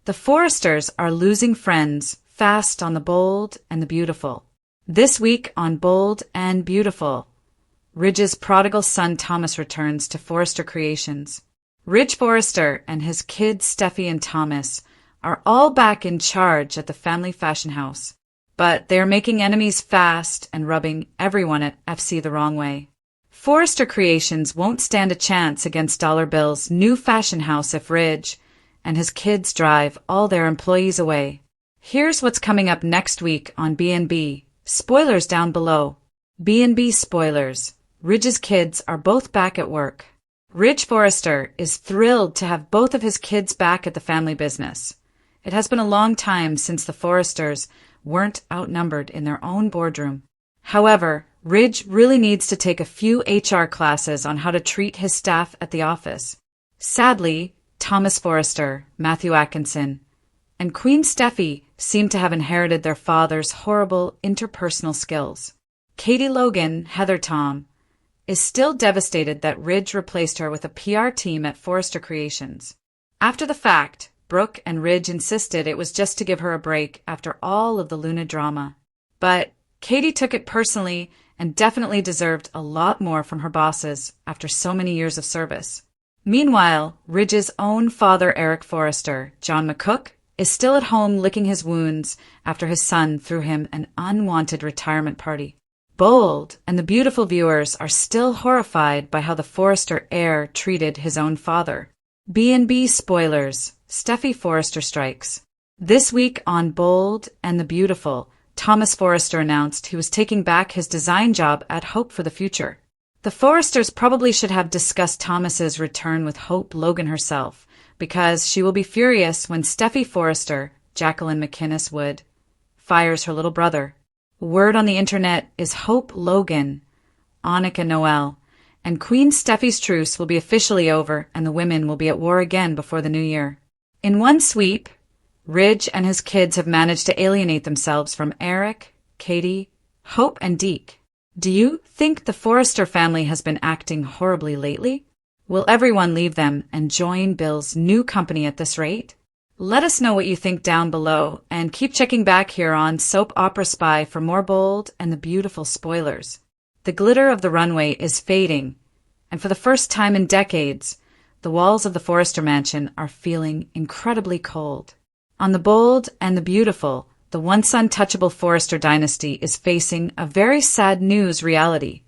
The Forresters are losing friends fast on the bold and the beautiful. This week on Bold and Beautiful, Ridge's prodigal son Thomas returns to Forrester Creations. Ridge Forrester and his kids Steffi and Thomas are all back in charge at the family fashion house, but they are making enemies fast and rubbing everyone at FC the wrong way. Forrester Creations won't stand a chance against Dollar Bill's new fashion house if Ridge and his kids drive all their employees away. Here's what's coming up next week on B&B. Spoilers down below. B&B spoilers. Ridge's kids are both back at work. Ridge Forrester is thrilled to have both of his kids back at the family business. It has been a long time since the Forresters weren't outnumbered in their own boardroom. However, Ridge really needs to take a few HR classes on how to treat his staff at the office. Sadly, Thomas Forrester, Matthew Atkinson, and Queen Steffi seem to have inherited their father's horrible interpersonal skills. Katie Logan, Heather Tom, is still devastated that Ridge replaced her with a PR team at Forrester Creations. After the fact, Brooke and Ridge insisted it was just to give her a break after all of the Luna drama. But Katie took it personally and definitely deserved a lot more from her bosses after so many years of service. Meanwhile, Ridge's own father, Eric Forrester, John McCook, is still at home licking his wounds after his son threw him an unwanted retirement party. Bold and the Beautiful viewers are still horrified by how the Forrester heir treated his own father. B&B spoilers. Steffi Forrester strikes. This week on Bold and the Beautiful, Thomas Forrester announced he was taking back his design job at Hope for the Future. The Forresters probably should have discussed Thomas's return with Hope Logan herself, because she will be furious when Steffi Forrester, Jacqueline McInnes Wood, fires her little brother. Word on the internet is Hope Logan, Annika Noel, and Queen Steffi's truce will be officially over and the women will be at war again before the new year. In one sweep, Ridge and his kids have managed to alienate themselves from Eric, Katie, Hope, and Deke. Do you think the Forrester family has been acting horribly lately? Will everyone leave them and join Bill's new company at this rate? Let us know what you think down below, and keep checking back here on Soap Opera Spy for more Bold and the Beautiful spoilers. The glitter of the runway is fading, and for the first time in decades, the walls of the Forrester mansion are feeling incredibly cold. On the Bold and the Beautiful, the once untouchable Forrester dynasty is facing a very sad news reality.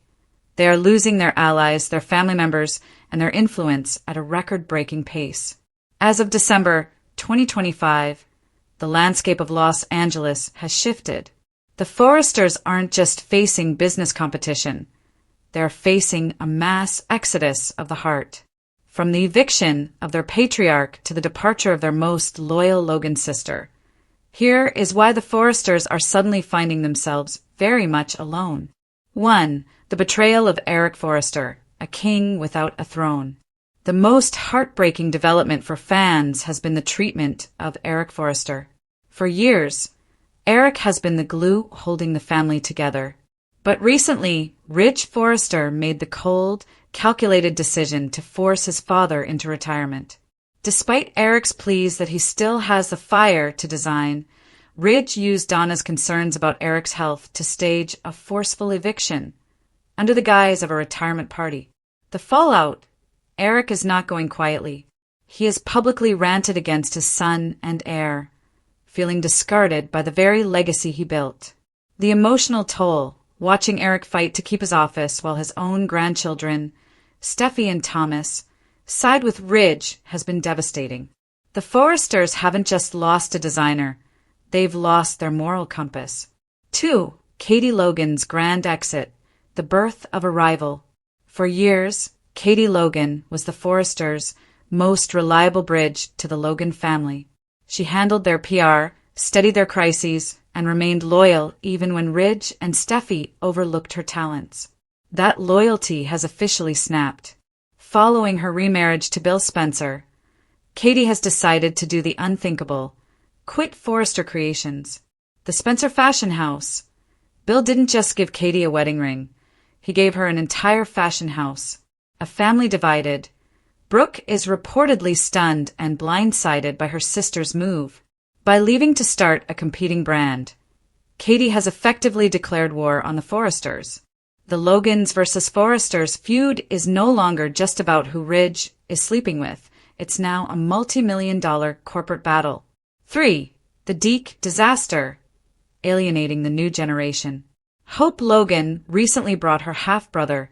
They are losing their allies, their family members, and their influence at a record-breaking pace. As of December 2025, the landscape of Los Angeles has shifted. The Forresters aren't just facing business competition. They're facing a mass exodus of the heart. From the eviction of their patriarch to the departure of their most loyal Logan sister. Here is why the Forresters are suddenly finding themselves very much alone. 1. The betrayal of Eric Forrester, a king without a throne. The most heartbreaking development for fans has been the treatment of Eric Forrester. For years, Eric has been the glue holding the family together. But recently, Ridge Forrester made the cold, calculated decision to force his father into retirement. Despite Eric's pleas that he still has the fire to design, Ridge used Donna's concerns about Eric's health to stage a forceful eviction under the guise of a retirement party. The fallout: Eric is not going quietly. He has publicly ranted against his son and heir, feeling discarded by the very legacy he built. The emotional toll, watching Eric fight to keep his office while his own grandchildren, Steffi and Thomas, side with Ridge, has been devastating. The Forresters haven't just lost a designer, they've lost their moral compass. 2. Katie Logan's grand exit, the birth of a rival. For years, Katie Logan was the Forresters' most reliable bridge to the Logan family. She handled their PR, steadied their crises, and remained loyal even when Ridge and Steffi overlooked her talents. That loyalty has officially snapped. Following her remarriage to Bill Spencer, Katie has decided to do the unthinkable, quit Forrester Creations. The Spencer Fashion House. Bill didn't just give Katie a wedding ring. He gave her an entire fashion house. A family divided, Brooke is reportedly stunned and blindsided by her sister's move. By leaving to start a competing brand, Katie has effectively declared war on the Forresters. The Logans versus Forresters feud is no longer just about who Ridge is sleeping with. It's now a multi-million-dollar corporate battle. 3. The Deke disaster, alienating the new generation. Hope Logan recently brought her half-brother,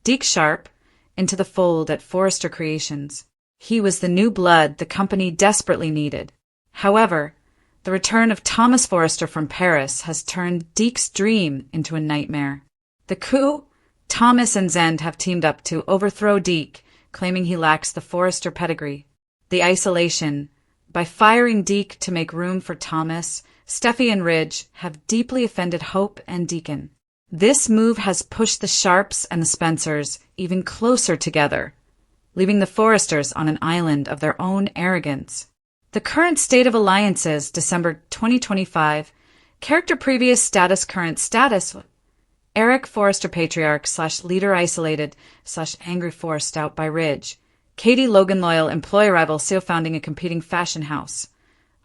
Deke Sharp, into the fold at Forrester Creations. He was the new blood the company desperately needed. However, the return of Thomas Forrester from Paris has turned Deke's dream into a nightmare. The coup? Thomas and Zend have teamed up to overthrow Deke, claiming he lacks the Forrester pedigree. The isolation. By firing Deke to make room for Thomas, Steffi and Ridge have deeply offended Hope and Deacon. This move has pushed the Sharps and the Spencers even closer together, leaving the Forresters on an island of their own arrogance. The current state of alliances, December 2025. Character previous status current status. Eric Forrester patriarch / leader isolated / angry forced out by Ridge. Katie Logan loyal employee rival CEO founding a competing fashion house.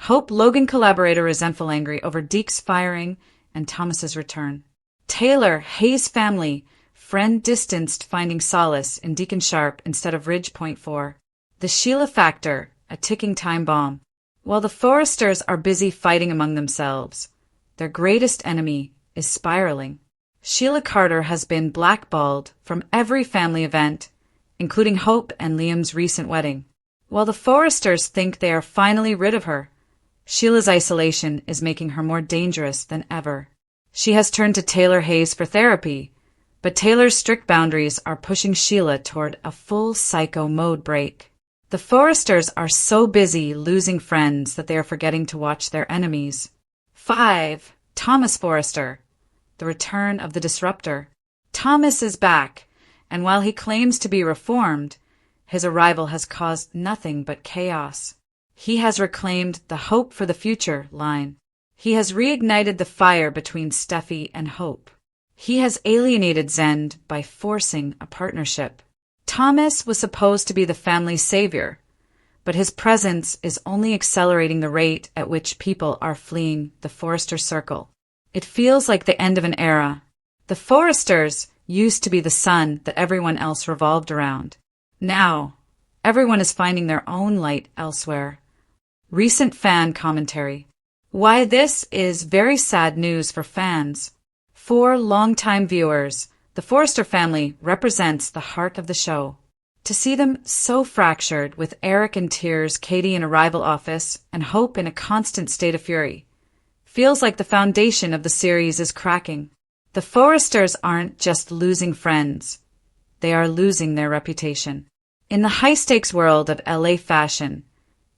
Hope Logan collaborator resentful angry over Deke's firing and Thomas's return. Taylor Hayes family friend distanced finding solace in Deacon Sharp instead of Ridge. 4. The Sheila factor, a ticking time bomb. While the Forresters are busy fighting among themselves, their greatest enemy is spiraling. Sheila Carter has been blackballed from every family event, including Hope and Liam's recent wedding. While the Forresters think they are finally rid of her, Sheila's isolation is making her more dangerous than ever. She has turned to Taylor Hayes for therapy, but Taylor's strict boundaries are pushing Sheila toward a full psycho mode break. The Forresters are so busy losing friends that they are forgetting to watch their enemies. 5. Thomas Forrester. The return of the disruptor. Thomas is back, and while he claims to be reformed, his arrival has caused nothing but chaos. He has reclaimed the hope for the future line. He has reignited the fire between Steffi and Hope. He has alienated Zend by forcing a partnership. Thomas was supposed to be the family's savior, but his presence is only accelerating the rate at which people are fleeing the Forrester circle. It feels like the end of an era. The Forresters used to be the sun that everyone else revolved around. Now, everyone is finding their own light elsewhere. Recent fan commentary. Why this is very sad news for fans. For longtime viewers, the Forrester family represents the heart of the show. To see them so fractured, with Eric in tears, Katie in a rival office, and Hope in a constant state of fury, feels like the foundation of the series is cracking. The Forresters aren't just losing friends. They are losing their reputation. In the high-stakes world of LA fashion,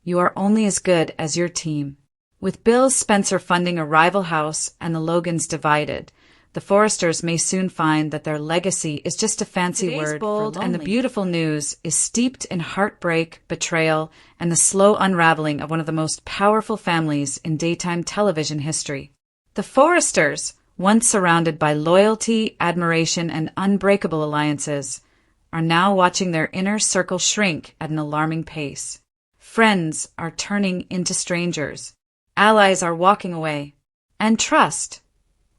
you are only as good as your team. With Bill Spencer funding a rival house and the Logans divided, the Forresters may soon find that their legacy is just a fancy Today's word bold for lonely. And the beautiful news is steeped in heartbreak, betrayal, and the slow unraveling of one of the most powerful families in daytime television history. The Forresters, once surrounded by loyalty, admiration, and unbreakable alliances, are now watching their inner circle shrink at an alarming pace. Friends are turning into strangers. Allies are walking away. And trust,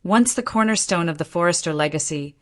once the cornerstone of the Forrester legacy,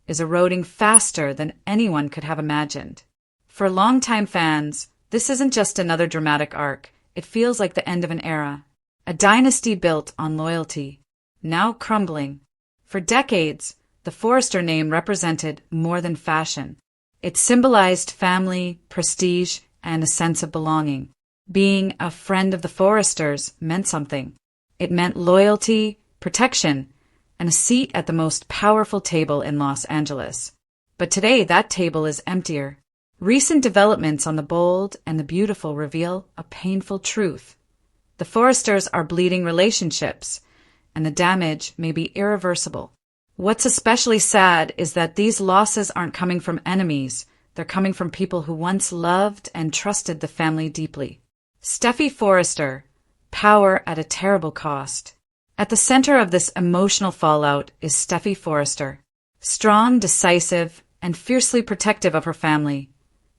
is eroding faster than anyone could have imagined. For longtime fans, this isn't just another dramatic arc. It feels like the end of an era. A dynasty built on loyalty, now crumbling. For decades, the Forrester name represented more than fashion. It symbolized family, prestige, and a sense of belonging. Being a friend of the Forresters meant something. It meant loyalty, protection, and a seat at the most powerful table in Los Angeles. But today that table is emptier. Recent developments on the bold and the beautiful reveal a painful truth. The Forresters are bleeding relationships, and the damage may be irreversible. What's especially sad is that these losses aren't coming from enemies. They're coming from people who once loved and trusted the family deeply. Steffi Forrester, power at a terrible cost. At the center of this emotional fallout is Steffi Forrester, strong, decisive, and fiercely protective of her family.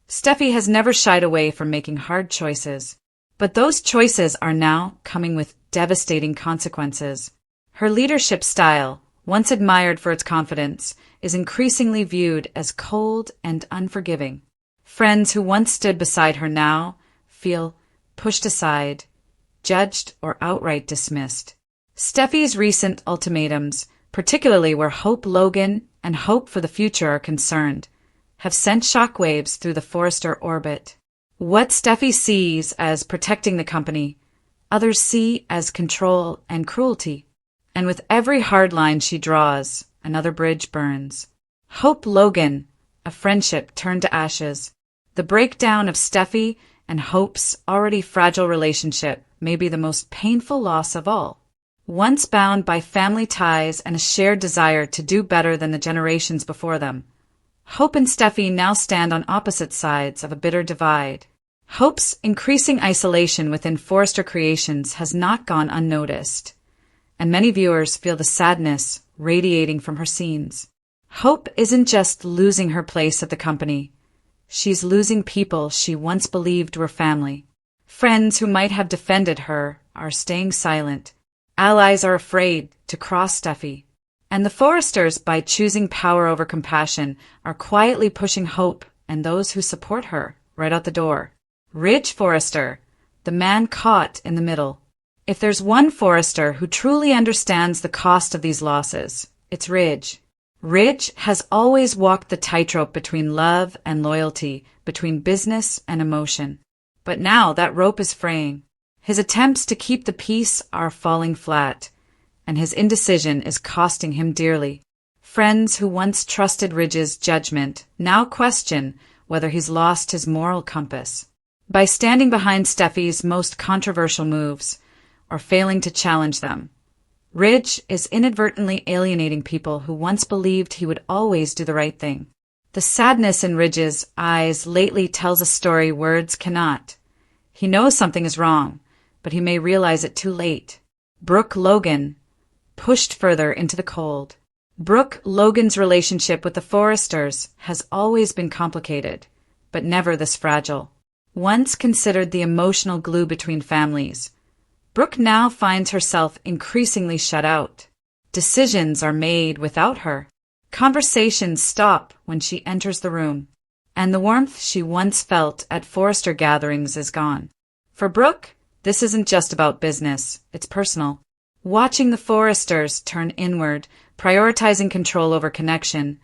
Steffi has never shied away from making hard choices. But those choices are now coming with devastating consequences. Her leadership style, once admired for its confidence, is increasingly viewed as cold and unforgiving. Friends who once stood beside her now feel pushed aside, judged, or outright dismissed. Steffi's recent ultimatums, particularly where Hope Logan and hope for the future are concerned, have sent shockwaves through the Forrester orbit. What Steffi sees as protecting the company, others see as control and cruelty. And with every hard line she draws, another bridge burns. Hope Logan, a friendship turned to ashes. The breakdown of Steffi and Hope's already fragile relationship may be the most painful loss of all. Once bound by family ties and a shared desire to do better than the generations before them, Hope and Steffi now stand on opposite sides of a bitter divide. Hope's increasing isolation within Forrester Creations has not gone unnoticed, and many viewers feel the sadness radiating from her scenes. Hope isn't just losing her place at the company. She's losing people she once believed were family. Friends who might have defended her are staying silent. Allies are afraid to cross Steffi. And the Forresters, by choosing power over compassion, are quietly pushing Hope and those who support her right out the door. Ridge Forrester, the man caught in the middle. If there's one Forrester who truly understands the cost of these losses, it's Ridge. Ridge has always walked the tightrope between love and loyalty, between business and emotion. But now that rope is fraying. His attempts to keep the peace are falling flat, and his indecision is costing him dearly. Friends who once trusted Ridge's judgment now question whether he's lost his moral compass. By standing behind Steffi's most controversial moves, or failing to challenge them, Ridge is inadvertently alienating people who once believed he would always do the right thing. The sadness in Ridge's eyes lately tells a story words cannot. He knows something is wrong, but he may realize it too late. Brooke Logan, pushed further into the cold. Brooke Logan's relationship with the Forresters has always been complicated, but never this fragile. Once considered the emotional glue between families, Brooke now finds herself increasingly shut out. Decisions are made without her. Conversations stop when she enters the room, and the warmth she once felt at Forrester gatherings is gone. For Brooke, this isn't just about business, it's personal. Watching the Forresters turn inward, prioritizing control over connection,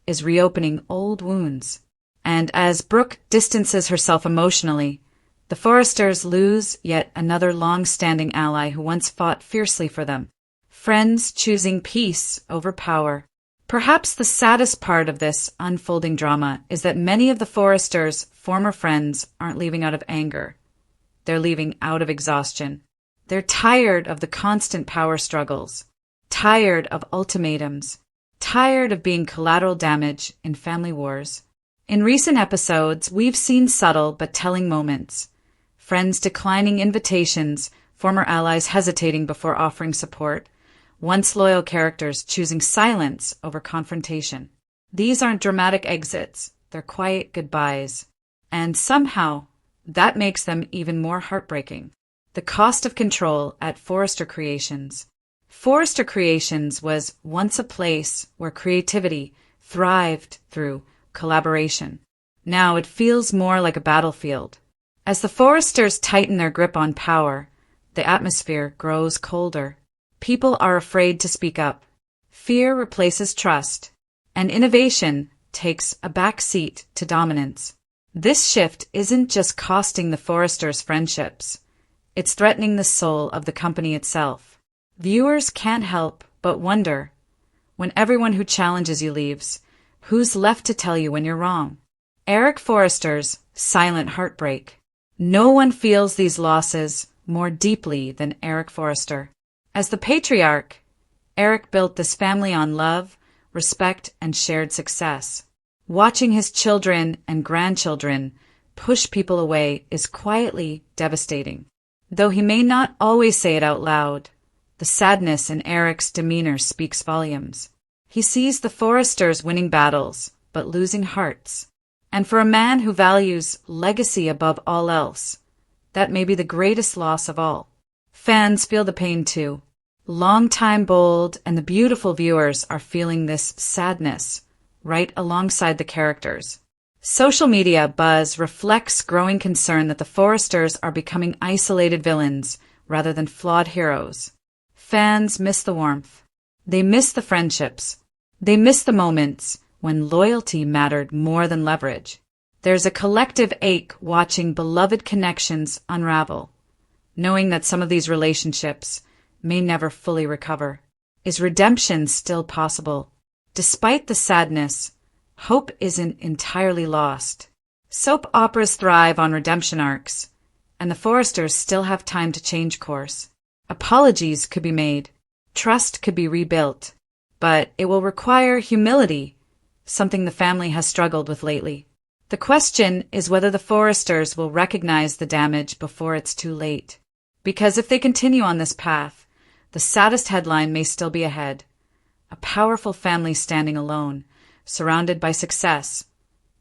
is reopening old wounds. And as Brooke distances herself emotionally, the Forresters lose yet another long-standing ally who once fought fiercely for them. Friends choosing peace over power. Perhaps the saddest part of this unfolding drama is that many of the Forresters' former friends aren't leaving out of anger. They're leaving out of exhaustion. They're tired of the constant power struggles, tired of ultimatums, tired of being collateral damage in family wars. In recent episodes, we've seen subtle but telling moments. Friends declining invitations, former allies hesitating before offering support, once loyal characters choosing silence over confrontation. These aren't dramatic exits, they're quiet goodbyes. And somehow, that makes them even more heartbreaking. The cost of control at Forrester Creations. Forrester Creations was once a place where creativity thrived through collaboration. Now it feels more like a battlefield. As the Forresters tighten their grip on power, the atmosphere grows colder. People are afraid to speak up. Fear replaces trust, and innovation takes a back seat to dominance. This shift isn't just costing the Forresters friendships. It's threatening the soul of the company itself. Viewers can't help but wonder, when everyone who challenges you leaves, who's left to tell you when you're wrong? Eric Forrester's silent heartbreak. No one feels these losses more deeply than Eric Forrester. As the patriarch, Eric built this family on love, respect, and shared success. Watching his children and grandchildren push people away is quietly devastating. Though he may not always say it out loud, the sadness in Eric's demeanor speaks volumes. He sees the Forresters winning battles, but losing hearts. And for a man who values legacy above all else, that may be the greatest loss of all. Fans feel the pain too. Longtime Bold and the Beautiful viewers are feeling this sadness right alongside the characters. Social media buzz reflects growing concern that the Forresters are becoming isolated villains rather than flawed heroes. Fans miss the warmth. They miss the friendships. They miss the moments when loyalty mattered more than leverage. There's a collective ache watching beloved connections unravel, knowing that some of these relationships may never fully recover. Is redemption still possible? Despite the sadness, hope isn't entirely lost. Soap operas thrive on redemption arcs, and the Forresters still have time to change course. Apologies could be made, trust could be rebuilt, but it will require humility, something the family has struggled with lately. The question is whether the Forresters will recognize the damage before it's too late. Because if they continue on this path, the saddest headline may still be ahead. A powerful family standing alone, surrounded by success,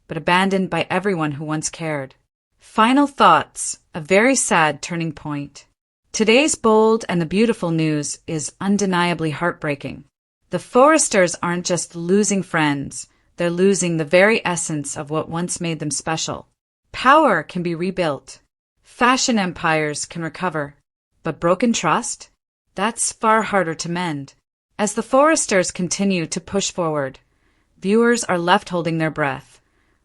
but abandoned by everyone who once cared. Final thoughts, a very sad turning point. Today's Bold and the Beautiful news is undeniably heartbreaking. The Forresters aren't just losing friends, they're losing the very essence of what once made them special. Power can be rebuilt. Fashion empires can recover. But broken trust? That's far harder to mend. As the Forresters continue to push forward, viewers are left holding their breath,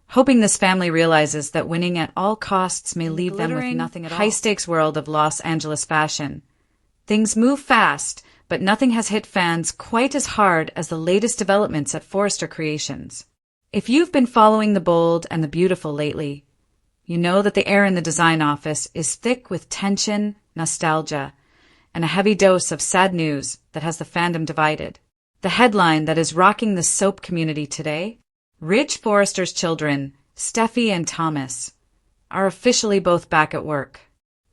hoping this family realizes that winning at all costs may leave them with nothing at all. High-stakes world of Los Angeles fashion. Things move fast, but nothing has hit fans quite as hard as the latest developments at Forrester Creations. If you've been following the Bold and the Beautiful lately, you know that the air in the design office is thick with tension, nostalgia, and a heavy dose of sad news that has the fandom divided. The headline that is rocking the soap community today: Ridge Forrester's children, Steffi and Thomas, are officially both back at work.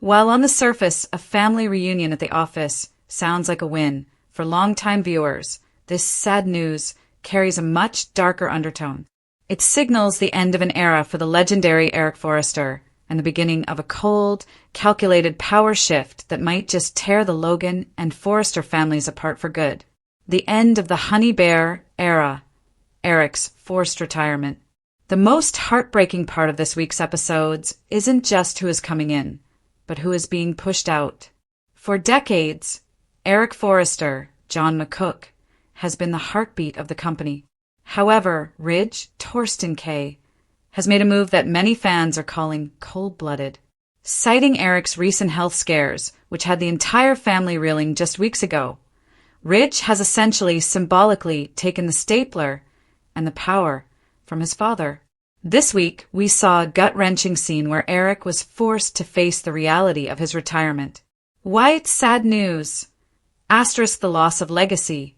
While on the surface, a family reunion at the office sounds like a win for longtime viewers, this sad news carries a much darker undertone. It signals the end of an era for the legendary Eric Forrester and the beginning of a cold, calculated power shift that might just tear the Logan and Forrester families apart for good. The end of the Honey Bear era, Eric's forced retirement. The most heartbreaking part of this week's episodes isn't just who is coming in, but who is being pushed out. For decades, Eric Forrester, John McCook, has been the heartbeat of the company. However, Ridge, Torsten K., has made a move that many fans are calling cold-blooded. Citing Eric's recent health scares, which had the entire family reeling just weeks ago, Ridge has essentially symbolically taken the stapler and the power from his father. This week, we saw a gut-wrenching scene where Eric was forced to face the reality of his retirement. Why it's sad news? Asterisk the loss of legacy.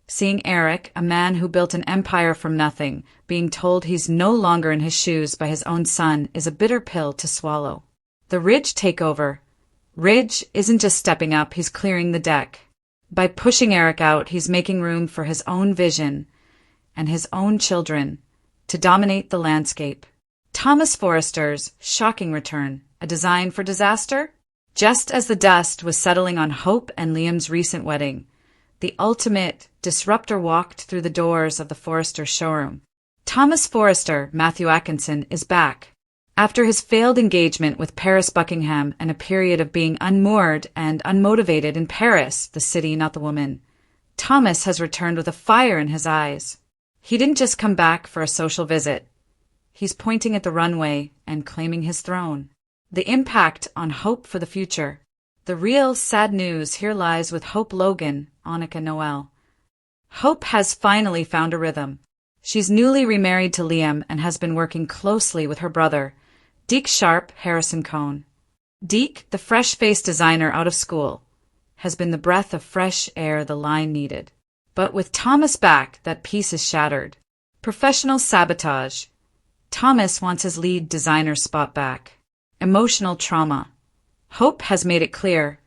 Seeing Eric, a man who built an empire from nothing, being told he's no longer in his shoes by his own son is a bitter pill to swallow. The Ridge takeover. Ridge isn't just stepping up, he's clearing the deck. By pushing Eric out, he's making room for his own vision and his own children to dominate the landscape. Thomas Forrester's shocking return, a design for disaster? Just as the dust was settling on Hope and Liam's recent wedding, the ultimate disruptor walked through the doors of the Forrester showroom. Thomas Forrester, Matthew Atkinson, is back. After his failed engagement with Paris Buckingham and a period of being unmoored and unmotivated in Paris, the city, not the woman, Thomas has returned with a fire in his eyes. He didn't just come back for a social visit. He's pointing at the runway and claiming his throne. The impact on Hope for the future. The real sad news here lies with Hope Logan, Annika Noel. Hope has finally found a rhythm. She's newly remarried to Liam and has been working closely with her brother, Deke Sharp Harrison Cohn. Deke, the fresh-faced designer out of school, has been the breath of fresh air the line needed. But with Thomas back, that peace is shattered. Professional sabotage. Thomas wants his lead designer spot back. Emotional trauma. Hope has made it clear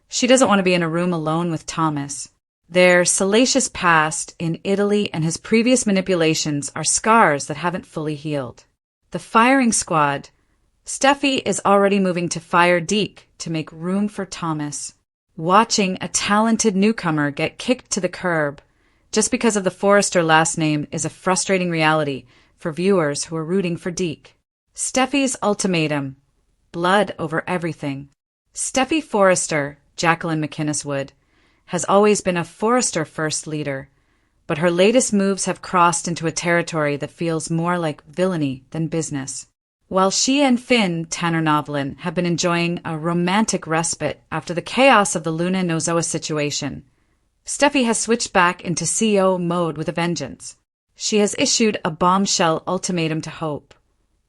she doesn't want to be in a room alone with Thomas. Their salacious past in Italy and his previous manipulations are scars that haven't fully healed. The firing squad. Steffi is already moving to fire Deke to make room for Thomas. Watching a talented newcomer get kicked to the curb just because of the Forrester last name is a frustrating reality for viewers who are rooting for Deke. Steffi's ultimatum. Blood over everything. Steffi Forrester, Jacqueline McInnes Wood, has always been a Forrester first leader, but her latest moves have crossed into a territory that feels more like villainy than business. While she and Finn, Tanner Novlin, have been enjoying a romantic respite after the chaos of the Luna and Nozoa situation, Steffi has switched back into CEO mode with a vengeance. She has issued a bombshell ultimatum to Hope.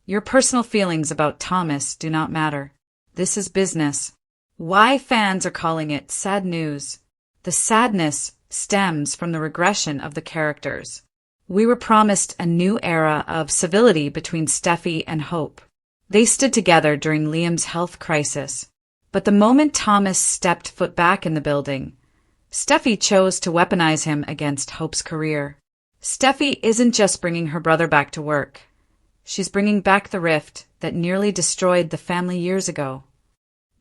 Your personal feelings about Thomas do not matter. This is business. Why fans are calling it sad news. The sadness stems from the regression of the characters. We were promised a new era of civility between Steffi and Hope. They stood together during Liam's health crisis. But the moment Thomas stepped foot back in the building, Steffi chose to weaponize him against Hope's career. Steffi isn't just bringing her brother back to work. She's bringing back the rift that nearly destroyed the family years ago.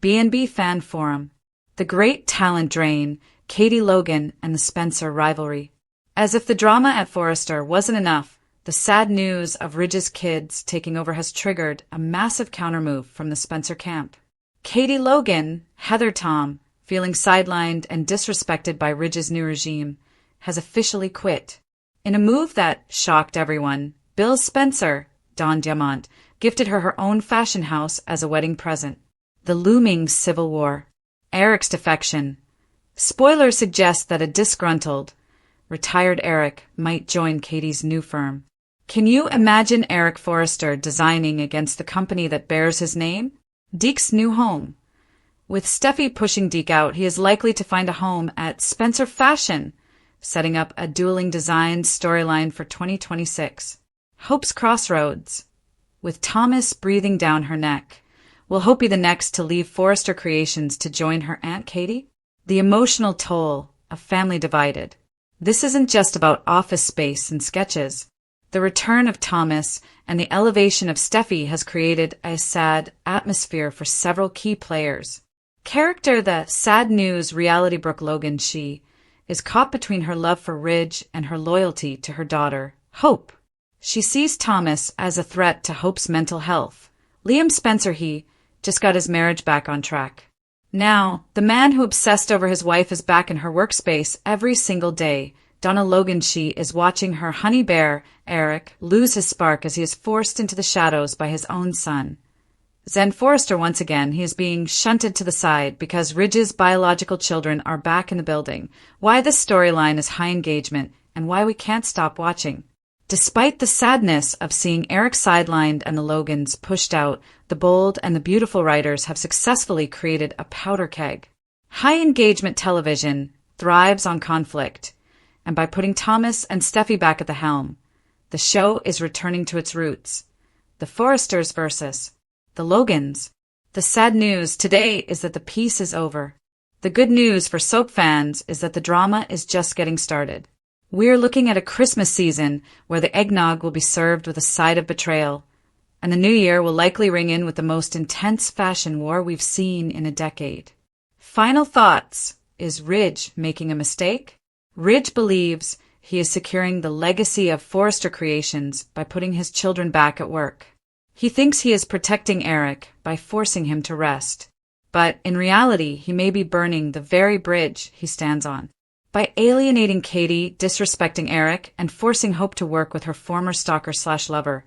B&B Fan Forum. The great talent drain, Katie Logan and the Spencer rivalry. As if the drama at Forrester wasn't enough, the sad news of Ridge's kids taking over has triggered a massive countermove from the Spencer camp. Katie Logan, Heather Tom, feeling sidelined and disrespected by Ridge's new regime, has officially quit. In a move that shocked everyone, Bill Spencer, Dawn Diamant, gifted her own fashion house as a wedding present. The looming civil war. Eric's defection. Spoilers suggest that a disgruntled, retired Eric might join Katie's new firm. Can you imagine Eric Forrester designing against the company that bears his name? Deke's new home. With Steffi pushing Deke out, he is likely to find a home at Spencer Fashion, setting up a dueling design storyline for 2026. Hope's crossroads. With Thomas breathing down her neck, will Hope be the next to leave Forrester Creations to join her Aunt Katie? The emotional toll, a family divided. This isn't just about office space and sketches. The return of Thomas and the elevation of Steffi has created a sad atmosphere for several key players. Character the sad news reality Brooke Logan, she is caught between her love for Ridge and her loyalty to her daughter, Hope. She sees Thomas as a threat to Hope's mental health. Liam Spencer, he just got his marriage back on track. Now, the man who obsessed over his wife is back in her workspace every single day. Donna Logan, she is watching her honey bear, Eric, lose his spark as he is forced into the shadows by his own son. Zen Forrester, once again, he is being shunted to the side because Ridge's biological children are back in the building. Why this storyline is high engagement and why we can't stop watching. Despite the sadness of seeing Eric sidelined and the Logans pushed out, the bold and the beautiful writers have successfully created a powder keg. High engagement television thrives on conflict, and by putting Thomas and Steffi back at the helm, the show is returning to its roots. The Forresters versus the Logans. The sad news today is that the piece is over. The good news for soap fans is that the drama is just getting started. We're looking at a Christmas season where the eggnog will be served with a side of betrayal, and the new year will likely ring in with the most intense fashion war we've seen in a decade. Final thoughts. Is Ridge making a mistake? Ridge believes he is securing the legacy of Forrester Creations by putting his children back at work. He thinks he is protecting Eric by forcing him to rest, but in reality he may be burning the very bridge he stands on. By alienating Katie, disrespecting Eric, and forcing Hope to work with her former stalker/lover,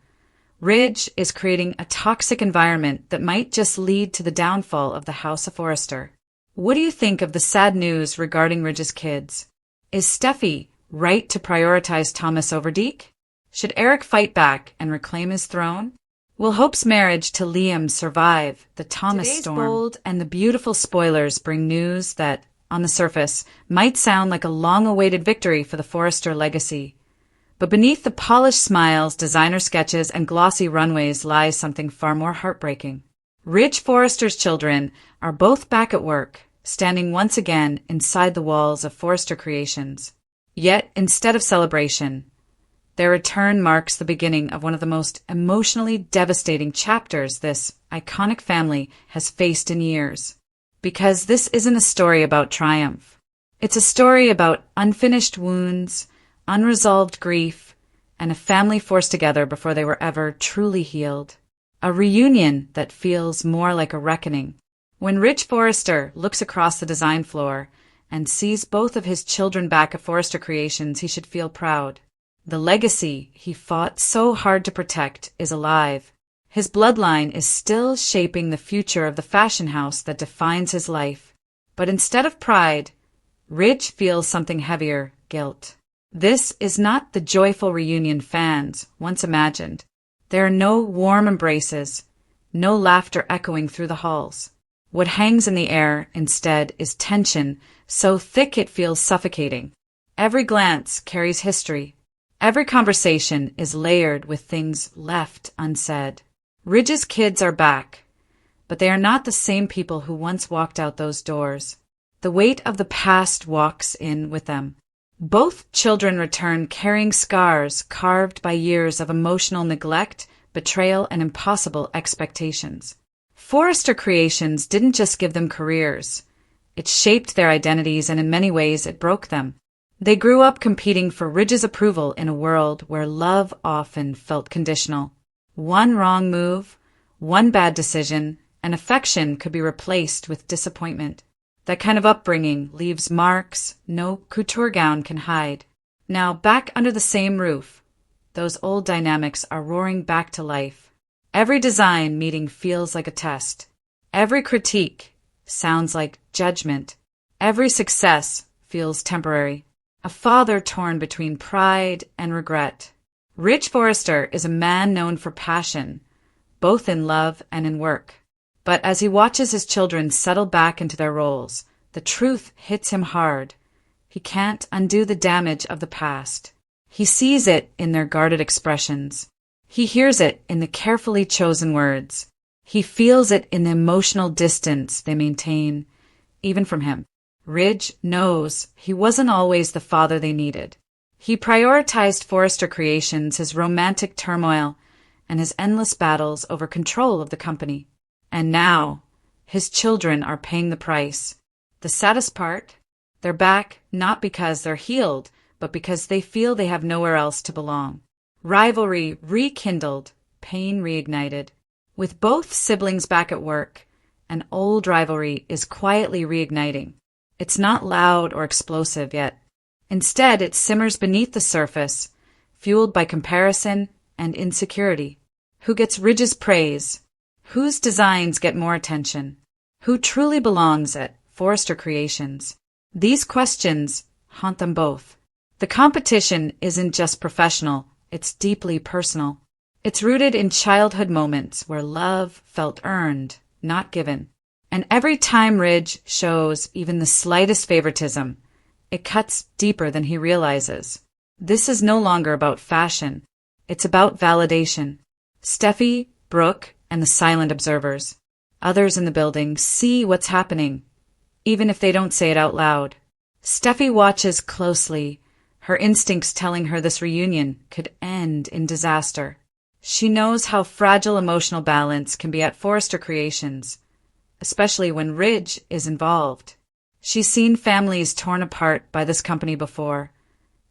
Ridge is creating a toxic environment that might just lead to the downfall of the House of Forrester. What do you think of the sad news regarding Ridge's kids? Is Steffi right to prioritize Thomas over Deke? Should Eric fight back and reclaim his throne? Will Hope's marriage to Liam survive the Thomas Today's storm? bold And the beautiful spoilers bring news that, on the surface, might sound like a long-awaited victory for the Forrester legacy. But beneath the polished smiles, designer sketches, and glossy runways lies something far more heartbreaking. Ridge Forrester's children are both back at work, standing once again inside the walls of Forrester Creations. Yet, instead of celebration, Their return marks the beginning of one of the most emotionally devastating chapters this iconic family has faced in years. Because this isn't a story about triumph. It's a story about unfinished wounds, unresolved grief, and a family forced together before they were ever truly healed. A reunion that feels more like a reckoning. When Rich Forrester looks across the design floor and sees both of his children back at Forrester Creations, he should feel proud. The legacy he fought so hard to protect is alive. His bloodline is still shaping the future of the fashion house that defines his life. But instead of pride, Rich feels something heavier, guilt. This is not the joyful reunion fans once imagined. There are no warm embraces, no laughter echoing through the halls. What hangs in the air, instead, is tension so thick it feels suffocating. Every glance carries history. Every conversation is layered with things left unsaid. Ridge's kids are back, but they are not the same people who once walked out those doors. The weight of the past walks in with them. Both children return carrying scars carved by years of emotional neglect, betrayal, and impossible expectations. Forrester Creations didn't just give them careers. It shaped their identities, and in many ways it broke them. They grew up competing for Ridge's approval in a world where love often felt conditional. One wrong move, one bad decision, and affection could be replaced with disappointment. That kind of upbringing leaves marks no couture gown can hide. Now, back under the same roof, those old dynamics are roaring back to life. Every design meeting feels like a test. Every critique sounds like judgment. Every success feels temporary. A father torn between pride and regret. Rich Forrester is a man known for passion, both in love and in work. But as he watches his children settle back into their roles, the truth hits him hard. He can't undo the damage of the past. He sees it in their guarded expressions. He hears it in the carefully chosen words. He feels it in the emotional distance they maintain, even from him. Ridge knows he wasn't always the father they needed. He prioritized Forrester Creations, his romantic turmoil, and his endless battles over control of the company. And now, his children are paying the price. The saddest part? They're back not because they're healed, but because they feel they have nowhere else to belong. Rivalry rekindled, pain reignited. With both siblings back at work, an old rivalry is quietly reigniting. It's not loud or explosive yet. Instead, it simmers beneath the surface, fueled by comparison and insecurity. Who gets Ridge's praise? Whose designs get more attention? Who truly belongs at Forrester Creations? These questions haunt them both. The competition isn't just professional, it's deeply personal. It's rooted in childhood moments where love felt earned, not given. And every time Ridge shows even the slightest favoritism, it cuts deeper than he realizes. This is no longer about fashion. It's about validation. Steffi, Brooke, and the silent observers. Others in the building see what's happening, even if they don't say it out loud. Steffi watches closely, her instincts telling her this reunion could end in disaster. She knows how fragile emotional balance can be at Forrester Creations, especially when Ridge is involved. She's seen families torn apart by this company before,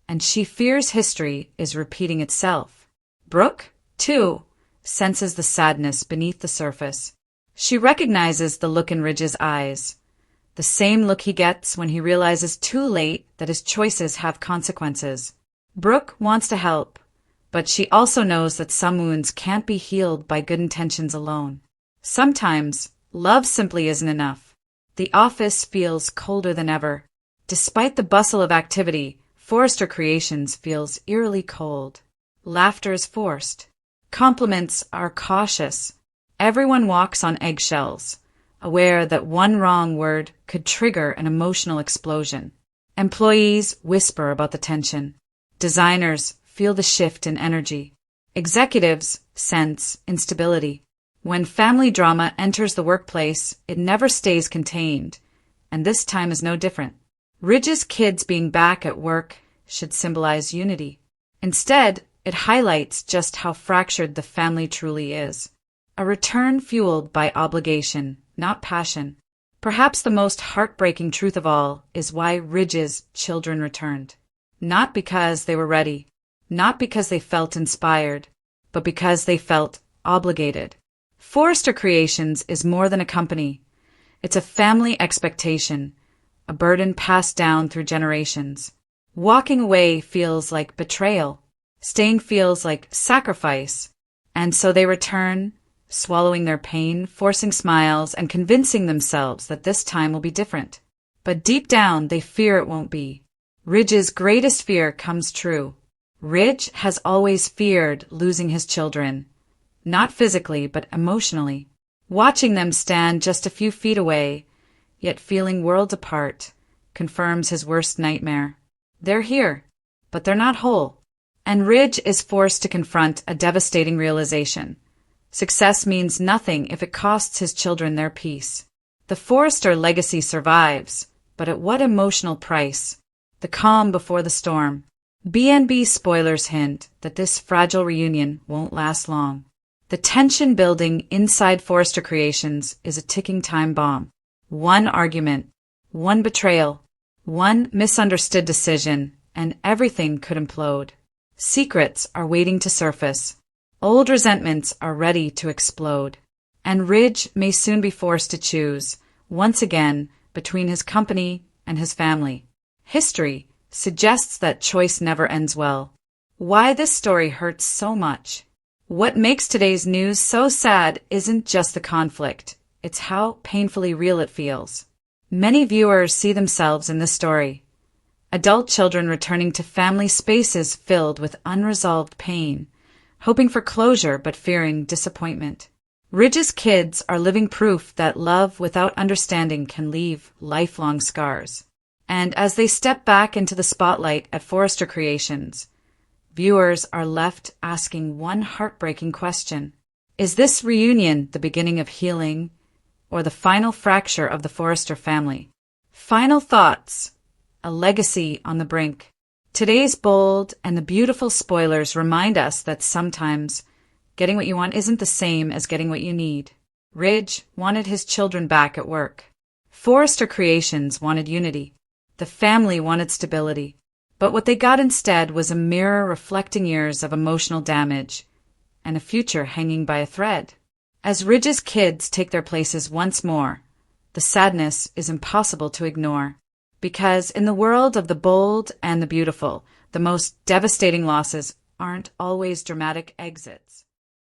and she fears history is repeating itself. Brooke, too, senses the sadness beneath the surface. She recognizes the look in Ridge's eyes, the same look he gets when he realizes too late that his choices have consequences. Brooke wants to help, but she also knows that some wounds can't be healed by good intentions alone. Sometimes, love simply isn't enough. The office feels colder than ever. Despite the bustle of activity, Forrester Creations feels eerily cold. Laughter is forced. Compliments are cautious. Everyone walks on eggshells, aware that one wrong word could trigger an emotional explosion. Employees whisper about the tension. Designers feel the shift in energy. Executives sense instability. When family drama enters the workplace, it never stays contained, and this time is no different. Ridge's kids being back at work should symbolize unity. Instead, It highlights just how fractured the family truly is. A return fueled by obligation, not passion. Perhaps the most heartbreaking truth of all is why Ridge's children returned. Not because they were ready, not because they felt inspired, but because they felt obligated. Forrester Creations is more than a company. It's a family expectation, a burden passed down through generations. Walking away feels like betrayal. Staying feels like sacrifice. And so they return, swallowing their pain, forcing smiles, and convincing themselves that this time will be different. But deep down, they fear it won't be. Ridge's greatest fear comes true. Ridge has always feared losing his children. Not physically, but emotionally. Watching them stand just a few feet away, yet feeling worlds apart, confirms his worst nightmare. They're here, but they're not whole. And Ridge is forced to confront a devastating realization. Success means nothing if it costs his children their peace. The Forrester legacy survives, but at what emotional price? The calm before the storm. B&B spoilers hint that this fragile reunion won't last long. The tension building inside Forrester Creations is a ticking time bomb. One argument, one betrayal, one misunderstood decision, and everything could implode. Secrets are waiting to surface. Old resentments are ready to explode. And Ridge may soon be forced to choose, once again, between his company and his family. History suggests that choice never ends well. Why this story hurts so much? What makes today's news so sad isn't just the conflict, it's how painfully real it feels. Many viewers see themselves in this story. Adult children returning to family spaces filled with unresolved pain, hoping for closure but fearing disappointment. Ridge's kids are living proof that love without understanding can leave lifelong scars. And as they step back into the spotlight at Forrester Creations, viewers are left asking one heartbreaking question. Is this reunion the beginning of healing or the final fracture of the Forrester family? Final thoughts. A legacy on the brink. Today's bold and the beautiful spoilers remind us that sometimes getting what you want isn't the same as getting what you need. Ridge wanted his children back at work. Forrester Creations wanted unity. The family wanted stability. But what they got instead was a mirror reflecting years of emotional damage and a future hanging by a thread. As Ridge's kids take their places once more, the sadness is impossible to ignore. Because in the world of the bold and the beautiful, the most devastating losses aren't always dramatic exits.